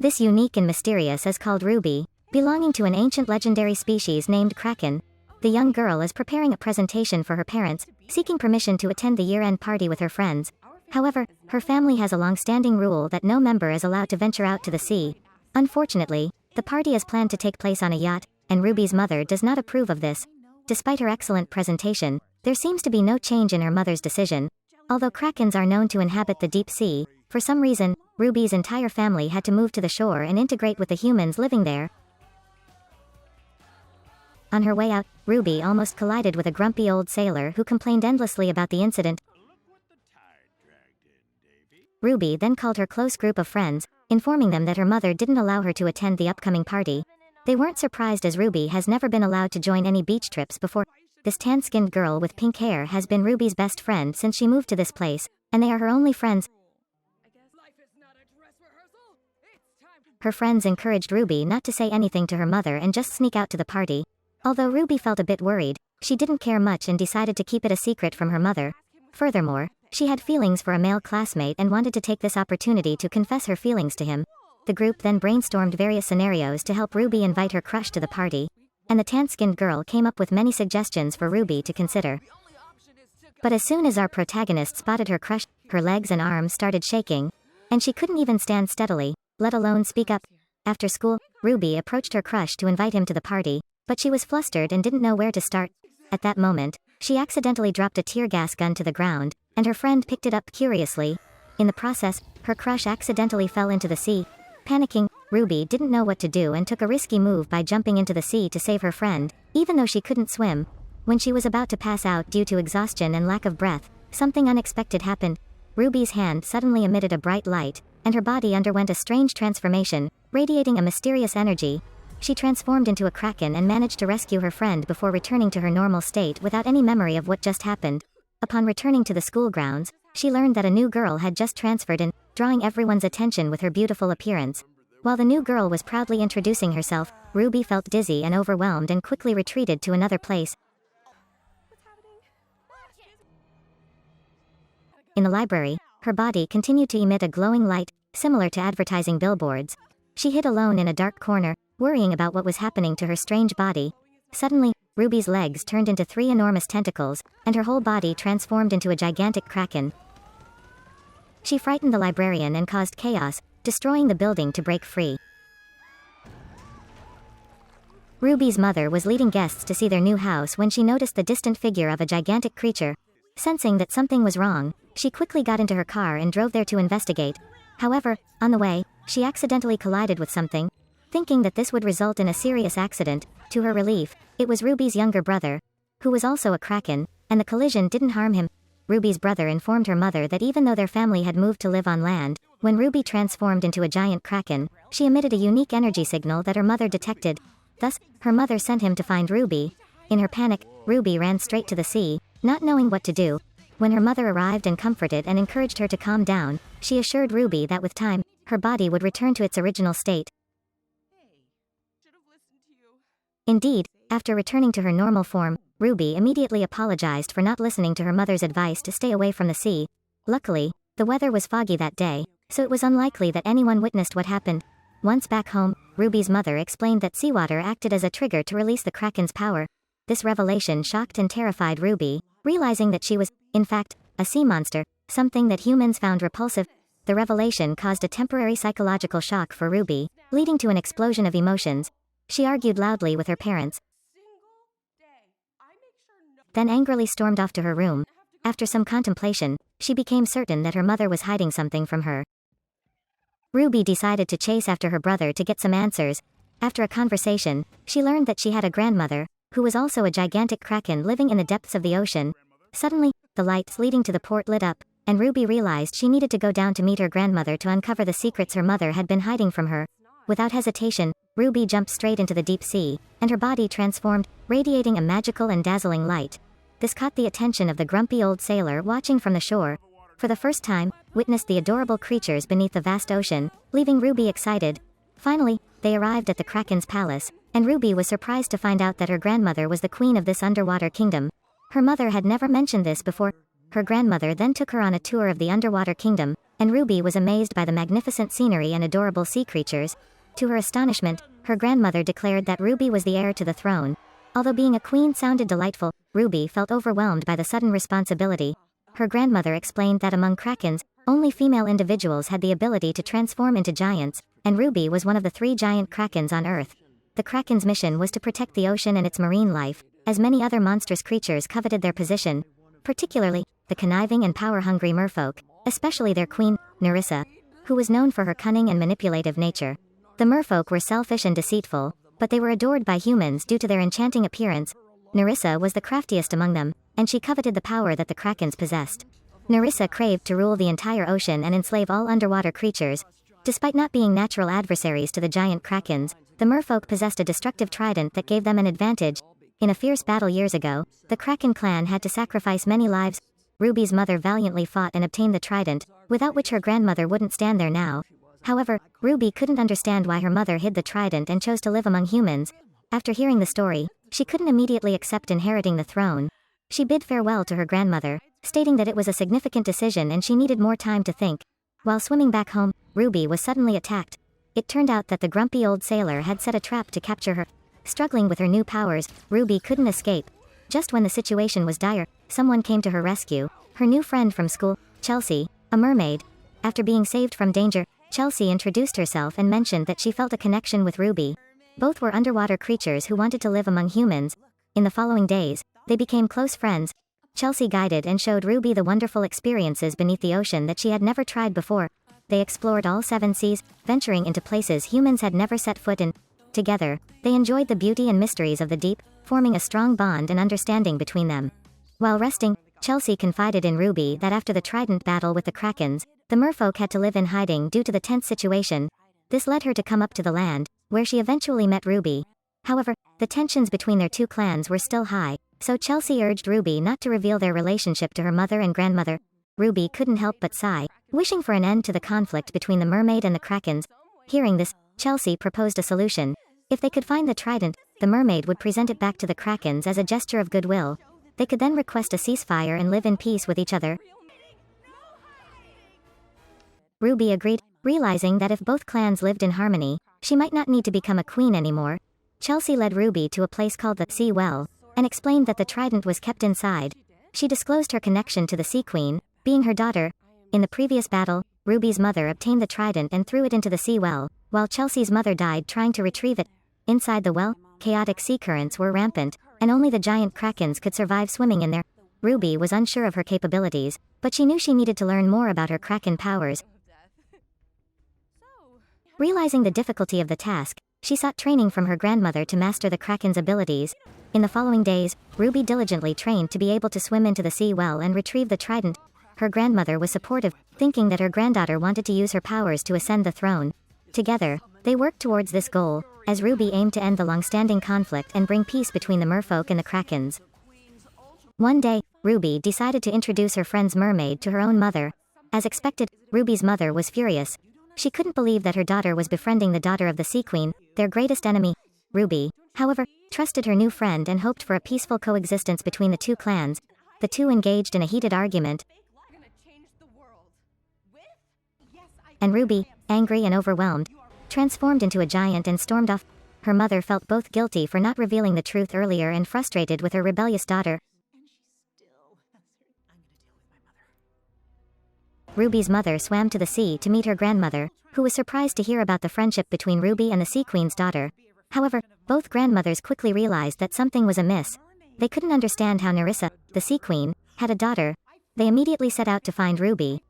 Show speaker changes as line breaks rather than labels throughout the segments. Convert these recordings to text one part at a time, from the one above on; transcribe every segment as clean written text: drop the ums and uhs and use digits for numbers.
This unique and mysterious is called Ruby, belonging to an ancient legendary species named Kraken. The young girl is preparing a presentation for her parents, seeking permission to attend the year-end party with her friends. However, her family has a long-standing rule that no member is allowed to venture out to the sea. Unfortunately, the party is planned to take place on a yacht, and Ruby's mother does not approve of this. Despite her excellent presentation, there seems to be no change in her mother's decision. Although Krakens are known to inhabit the deep sea, for some reason, Ruby's entire family had to move to the shore and integrate with the humans living there. On her way out, Ruby almost collided with a grumpy old sailor who complained endlessly about the incident. Ruby then called her close group of friends, informing them that her mother didn't allow her to attend the upcoming party. They weren't surprised as Ruby has never been allowed to join any beach trips before. This tan-skinned girl with pink hair has been Ruby's best friend since she moved to this place, and they are her only friends. Her friends encouraged Ruby not to say anything to her mother and just sneak out to the party. Although Ruby felt a bit worried, she didn't care much and decided to keep it a secret from her mother. Furthermore, she had feelings for a male classmate and wanted to take this opportunity to confess her feelings to him. The group then brainstormed various scenarios to help Ruby invite her crush to the party, and the tan-skinned girl came up with many suggestions for Ruby to consider. But as soon as our protagonist spotted her crush, her legs and arms started shaking, and she couldn't even stand steadily, let alone speak up. After school, Ruby approached her crush to invite him to the party, but she was flustered and didn't know where to start. At that moment, she accidentally dropped a tear gas gun to the ground, and her friend picked it up curiously. In the process, her crush accidentally fell into the sea. Panicking, Ruby didn't know what to do and took a risky move by jumping into the sea to save her friend, even though she couldn't swim. When she was about to pass out due to exhaustion and lack of breath, something unexpected happened. Ruby's hand suddenly emitted a bright light, and her body underwent a strange transformation, radiating a mysterious energy. She transformed into a kraken and managed to rescue her friend before returning to her normal state without any memory of what just happened. Upon returning to the school grounds, she learned that a new girl had just transferred in, drawing everyone's attention with her beautiful appearance. While the new girl was proudly introducing herself, Ruby felt dizzy and overwhelmed and quickly retreated to another place. In the library, her body continued to emit a glowing light, similar to advertising billboards. She hid alone in a dark corner, worrying about what was happening to her strange body. Suddenly, Ruby's legs turned into 3 enormous tentacles, and her whole body transformed into a gigantic kraken. She frightened the librarian and caused chaos, destroying the building to break free. Ruby's mother was leading guests to see their new house when she noticed the distant figure of a gigantic creature. Sensing that something was wrong, she quickly got into her car and drove there to investigate. However, on the way, she accidentally collided with something. Thinking that this would result in a serious accident, to her relief, it was Ruby's younger brother, who was also a kraken, and the collision didn't harm him. Ruby's brother informed her mother that even though their family had moved to live on land, when Ruby transformed into a giant kraken, she emitted a unique energy signal that her mother detected. Thus, her mother sent him to find Ruby. In her panic, Ruby ran straight to the sea, not knowing what to do. When her mother arrived and comforted and encouraged her to calm down, she assured Ruby that with time, her body would return to its original state. Indeed, after returning to her normal form, Ruby immediately apologized for not listening to her mother's advice to stay away from the sea. Luckily, the weather was foggy that day, so it was unlikely that anyone witnessed what happened. Once back home, Ruby's mother explained that seawater acted as a trigger to release the Kraken's power. This revelation shocked and terrified Ruby, realizing that she was, in fact, a sea monster, something that humans found repulsive. The revelation caused a temporary psychological shock for Ruby, leading to an explosion of emotions. She argued loudly with her parents, then angrily stormed off to her room. After some contemplation, she became certain that her mother was hiding something from her. Ruby decided to chase after her brother to get some answers. After a conversation, she learned that she had a grandmother, who was also a gigantic kraken living in the depths of the ocean. Suddenly, the lights leading to the port lit up, and Ruby realized she needed to go down to meet her grandmother to uncover the secrets her mother had been hiding from her. Without hesitation, Ruby jumped straight into the deep sea, and her body transformed, radiating a magical and dazzling light. This caught the attention of the grumpy old sailor watching from the shore. For the first time, witnessed the adorable creatures beneath the vast ocean, leaving Ruby excited. Finally, they arrived at the Kraken's palace, and Ruby was surprised to find out that her grandmother was the queen of this underwater kingdom. Her mother had never mentioned this before. Her grandmother then took her on a tour of the underwater kingdom, and Ruby was amazed by the magnificent scenery and adorable sea creatures. To her astonishment, her grandmother declared that Ruby was the heir to the throne. Although being a queen sounded delightful, Ruby felt overwhelmed by the sudden responsibility. Her grandmother explained that among Krakens, only female individuals had the ability to transform into giants, and Ruby was one of the 3 giant Krakens on Earth. The Kraken's mission was to protect the ocean and its marine life, as many other monstrous creatures coveted their position, particularly the conniving and power-hungry merfolk, especially their queen, Nerissa, who was known for her cunning and manipulative nature. The merfolk were selfish and deceitful, but they were adored by humans due to their enchanting appearance. Nerissa was the craftiest among them, and she coveted the power that the Krakens possessed. Nerissa craved to rule the entire ocean and enslave all underwater creatures. Despite not being natural adversaries to the giant Krakens, the merfolk possessed a destructive trident that gave them an advantage. In a fierce battle years ago, the Kraken clan had to sacrifice many lives. Ruby's mother valiantly fought and obtained the trident, without which her grandmother wouldn't stand there now. However, Ruby couldn't understand why her mother hid the trident and chose to live among humans. After hearing the story, she couldn't immediately accept inheriting the throne. She bid farewell to her grandmother, stating that it was a significant decision and she needed more time to think. While swimming back home, Ruby was suddenly attacked. It turned out that the grumpy old sailor had set a trap to capture her. Struggling with her new powers, Ruby couldn't escape. Just when the situation was dire, someone came to her rescue, her new friend from school, Chelsea, a mermaid. After being saved from danger, Chelsea introduced herself and mentioned that she felt a connection with Ruby. Both were underwater creatures who wanted to live among humans. In the following days, they became close friends. Chelsea guided and showed Ruby the wonderful experiences beneath the ocean that she had never tried before. They explored all 7 seas, venturing into places humans had never set foot in. Together, they enjoyed the beauty and mysteries of the deep, forming a strong bond and understanding between them. While resting, Chelsea confided in Ruby that after the trident battle with the Krakens, the merfolk had to live in hiding due to the tense situation. This led her to come up to the land, where she eventually met Ruby. However, the tensions between their 2 clans were still high, so Chelsea urged Ruby not to reveal their relationship to her mother and grandmother. Ruby couldn't help but sigh, wishing for an end to the conflict between the mermaid and the Krakens. Hearing this, Chelsea proposed a solution. If they could find the trident, the mermaid would present it back to the Krakens as a gesture of goodwill. They could then request a ceasefire and live in peace with each other. Ruby agreed, realizing that if both clans lived in harmony, she might not need to become a queen anymore. Chelsea led Ruby to a place called the Sea Well, and explained that the trident was kept inside. She disclosed her connection to the Sea Queen, being her daughter. In the previous battle, Ruby's mother obtained the trident and threw it into the Sea Well, while Chelsea's mother died trying to retrieve it. Inside the well, chaotic sea currents were rampant, and only the giant Krakens could survive swimming in there. Ruby was unsure of her capabilities, but she knew she needed to learn more about her Kraken powers. Realizing the difficulty of the task, she sought training from her grandmother to master the Kraken's abilities. In the following days, Ruby diligently trained to be able to swim into the Sea Well and retrieve the trident. Her grandmother was supportive, thinking that her granddaughter wanted to use her powers to ascend the throne. Together, they worked towards this goal, as Ruby aimed to end the long-standing conflict and bring peace between the merfolk and the Krakens. One day, Ruby decided to introduce her friend's mermaid to her own mother. As expected, Ruby's mother was furious. She couldn't believe that her daughter was befriending the daughter of the Sea Queen, their greatest enemy. Ruby, however, trusted her new friend and hoped for a peaceful coexistence between the 2 clans. The 2 engaged in a heated argument, and Ruby, angry and overwhelmed, transformed into a giant and stormed off. Her mother felt both guilty for not revealing the truth earlier and frustrated with her rebellious daughter. Ruby's mother swam to the sea to meet her grandmother, who was surprised to hear about the friendship between Ruby and the Sea Queen's daughter. However, both grandmothers quickly realized that something was amiss. They couldn't understand how Nerissa, the Sea Queen, had a daughter. They immediately set out to find Ruby.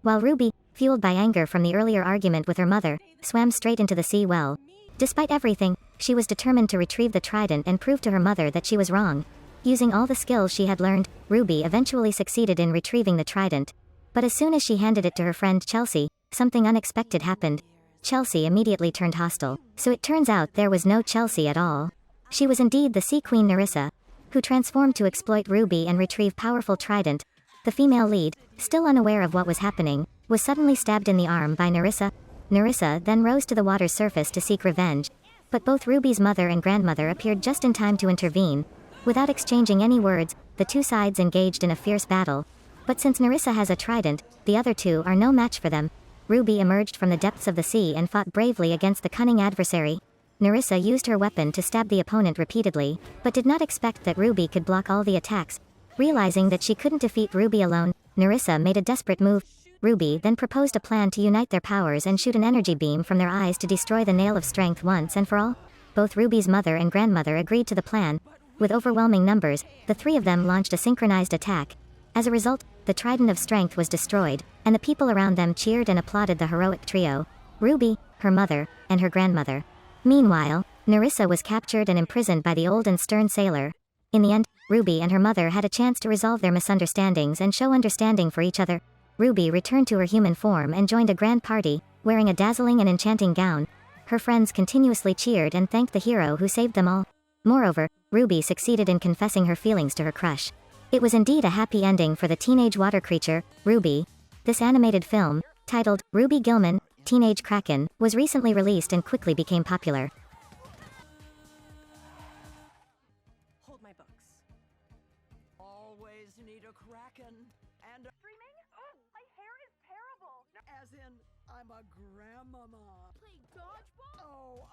While Ruby, fueled by anger from the earlier argument with her mother, swam straight into the Sea Well. Despite everything, she was determined to retrieve the trident and prove to her mother that she was wrong. Using all the skills she had learned, Ruby eventually succeeded in retrieving the trident. But as soon as she handed it to her friend Chelsea, something unexpected happened. Chelsea immediately turned hostile, so it turns out there was no Chelsea at all. She was indeed the Sea Queen Nerissa, who transformed to exploit Ruby and retrieve powerful trident. The female lead, still unaware of what was happening, was suddenly stabbed in the arm by Nerissa. Nerissa then rose to the water's surface to seek revenge. But both Ruby's mother and grandmother appeared just in time to intervene. Without exchanging any words, the two sides engaged in a fierce battle. But since Nerissa has a trident, the other two are no match for them. Ruby emerged from the depths of the sea and fought bravely against the cunning adversary. Nerissa used her weapon to stab the opponent repeatedly, but did not expect that Ruby could block all the attacks. Realizing that she couldn't defeat Ruby alone, Nerissa made a desperate move. Ruby then proposed a plan to unite their powers and shoot an energy beam from their eyes to destroy the Nail of Strength once and for all. Both Ruby's mother and grandmother agreed to the plan. With overwhelming numbers, the three of them launched a synchronized attack. As a result, the Trident of Strength was destroyed, and the people around them cheered and applauded the heroic trio: Ruby, her mother, and her grandmother. Meanwhile, Nerissa was captured and imprisoned by the old and stern sailor. In the end, Ruby and her mother had a chance to resolve their misunderstandings and show understanding for each other. Ruby returned to her human form and joined a grand party, wearing a dazzling and enchanting gown. Her friends continuously cheered and thanked the hero who saved them all. Moreover, Ruby succeeded in confessing her feelings to her crush. It was indeed a happy ending for the teenage water creature, Ruby. This animated film, titled Ruby Gillman, Teenage Kraken, was recently released and quickly became popular.
Hold my books. Always need a Kraken and
Streaming? Oh, my hair is terrible.
as in I'm a grandmama.
Play dodgeball?
Oh,